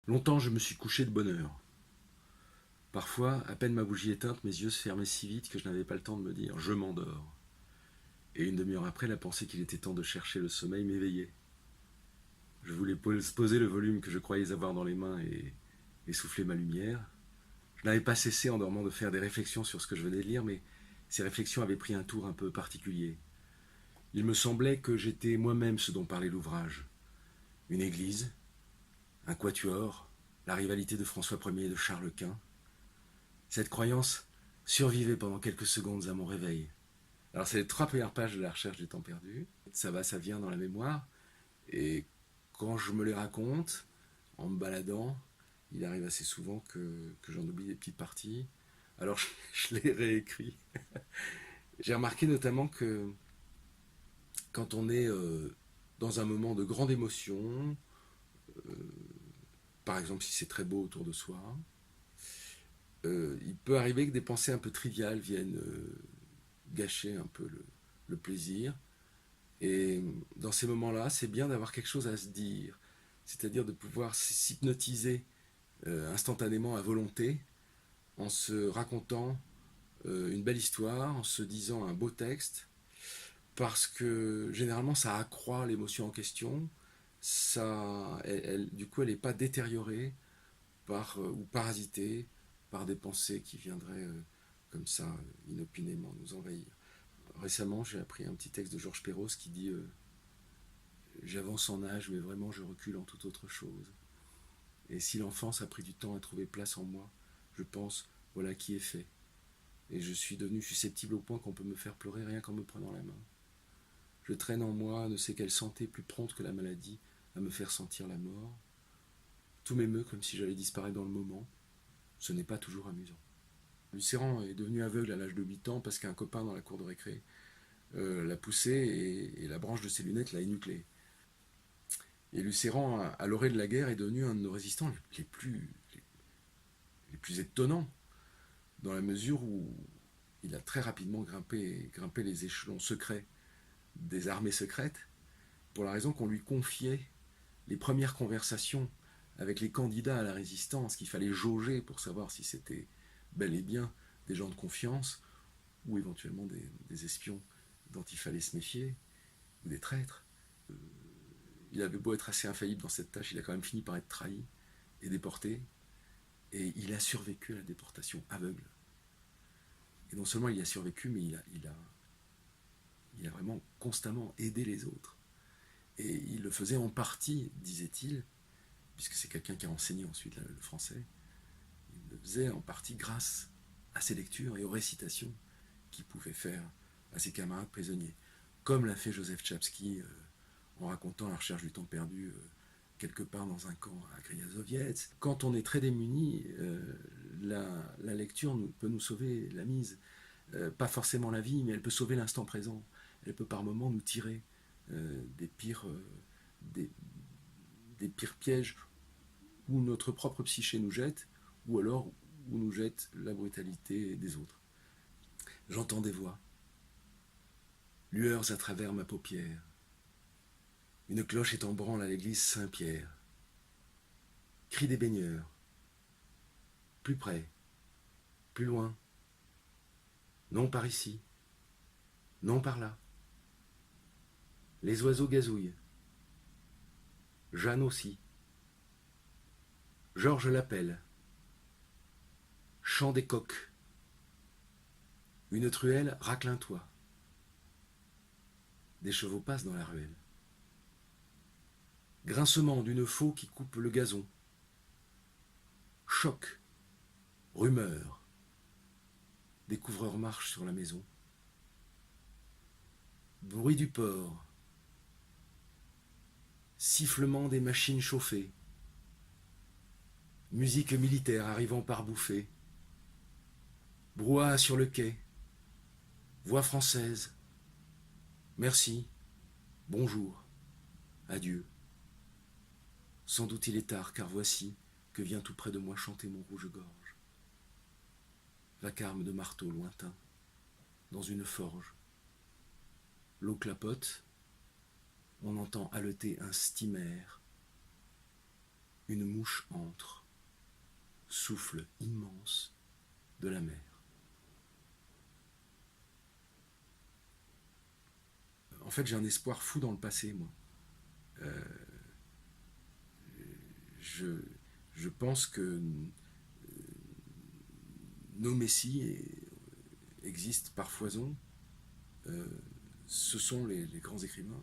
Longtemps je me suis couché de bonne heure. Parfois, à peine ma bougie éteinte, mes yeux se fermaient si vite que je n'avais pas le temps de me dire «je m'endors». Et une demi-heure après, la pensée qu'il était temps de chercher le sommeil m'éveillait. Je voulais poser le volume que je croyais avoir dans les mains et souffler ma lumière. Je n'avais pas cessé en dormant de faire des réflexions sur ce que je venais de lire, mais ces réflexions avaient pris un tour un peu particulier. Il me semblait que j'étais moi-même ce dont parlait l'ouvrage. Une église, un quatuor, la rivalité de François Ier et de Charles Quint. Cette croyance survivait pendant quelques secondes à mon réveil. Alors c'est les 3 premières pages de la recherche des temps perdus. Ça va, ça vient dans la mémoire. Et quand je me les raconte, en me baladant, il arrive assez souvent que j'en oublie des petites parties. Alors je les réécris. J'ai remarqué notamment que quand on est dans un moment de grande émotion, par exemple si c'est très beau autour de soi, il peut arriver que des pensées un peu triviales viennent gâcher un peu le plaisir. Et dans ces moments-là, c'est bien d'avoir quelque chose à se dire, c'est-à-dire de pouvoir s'hypnotiser instantanément à volonté en se racontant une belle histoire, en se disant un beau texte, parce que généralement ça accroît l'émotion en question, du coup elle n'est pas détériorée ou parasitée par des pensées qui viendraient comme ça inopinément nous envahir. Récemment, j'ai appris un petit texte de Georges Perros qui dit j'avance en âge, mais vraiment je recule en toute autre chose. Et si l'enfance a pris du temps à trouver place en moi, je pense voilà qui est fait. Et je suis devenu susceptible au point qu'on peut me faire pleurer rien qu'en me prenant la main. Je traîne en moi ne sais quelle santé plus prompte que la maladie à me faire sentir la mort. Tout m'émeut comme si j'allais disparaître dans le moment. Ce n'est pas toujours amusant. Lucéran est devenu aveugle à l'âge de 8 ans parce qu'un copain dans la cour de récré l'a poussé et la branche de ses lunettes l'a énuclé. Et Lucéran, à l'orée de la guerre, est devenu un de nos résistants les plus étonnants, dans la mesure où il a très rapidement grimpé les échelons secrets des armées secrètes, pour la raison qu'on lui confiait les premières conversations avec les candidats à la résistance qu'il fallait jauger pour savoir si c'était bel et bien des gens de confiance ou éventuellement des espions dont il fallait se méfier, ou des traîtres. Il avait beau être assez infaillible dans cette tâche, il a quand même fini par être trahi et déporté, et il a survécu à la déportation aveugle. Et non seulement il y a survécu, mais il a vraiment constamment aidé les autres. Et il le faisait en partie, disait-il, puisque c'est quelqu'un qui a enseigné ensuite le français, il le faisait en partie grâce à ses lectures et aux récitations qu'il pouvait faire à ses camarades prisonniers. Comme l'a fait Joseph Chapsky en racontant la recherche du temps perdu quelque part dans un camp à Gryazowiec. Quand on est très démuni, la lecture peut nous sauver la mise. Pas forcément la vie, mais elle peut sauver l'instant présent. Elle peut par moments nous tirer des des, des pires pièges où notre propre psyché nous jette, ou alors où nous jette la brutalité des autres. J'entends des voix, lueurs à travers ma paupière. Une cloche est en branle à l'église Saint-Pierre. Cris des baigneurs. Plus près, plus loin. Non par ici, non par là. Les oiseaux gazouillent. Jeanne aussi. Georges l'appelle. Chant des coqs. Une truelle racle un toit. Des chevaux passent dans la ruelle. Grincement d'une faux qui coupe le gazon. Choc. Rumeur. Des couvreurs marchent sur la maison. Bruit du port. Sifflement des machines chauffées. Musique militaire arrivant par bouffées. Brouhaha sur le quai. Voix française. Merci. Bonjour. Adieu. Sans doute il est tard, car voici que vient tout près de moi chanter mon rouge-gorge. Vacarme de marteau lointain, dans une forge. L'eau clapote, on entend haleter un steamer. une mouche entre, souffle immense de la mer. En fait, j'ai un espoir fou dans le passé, moi. Euh, je, je pense que nos messies existent par foison. Euh, Ce sont les grands écrivains.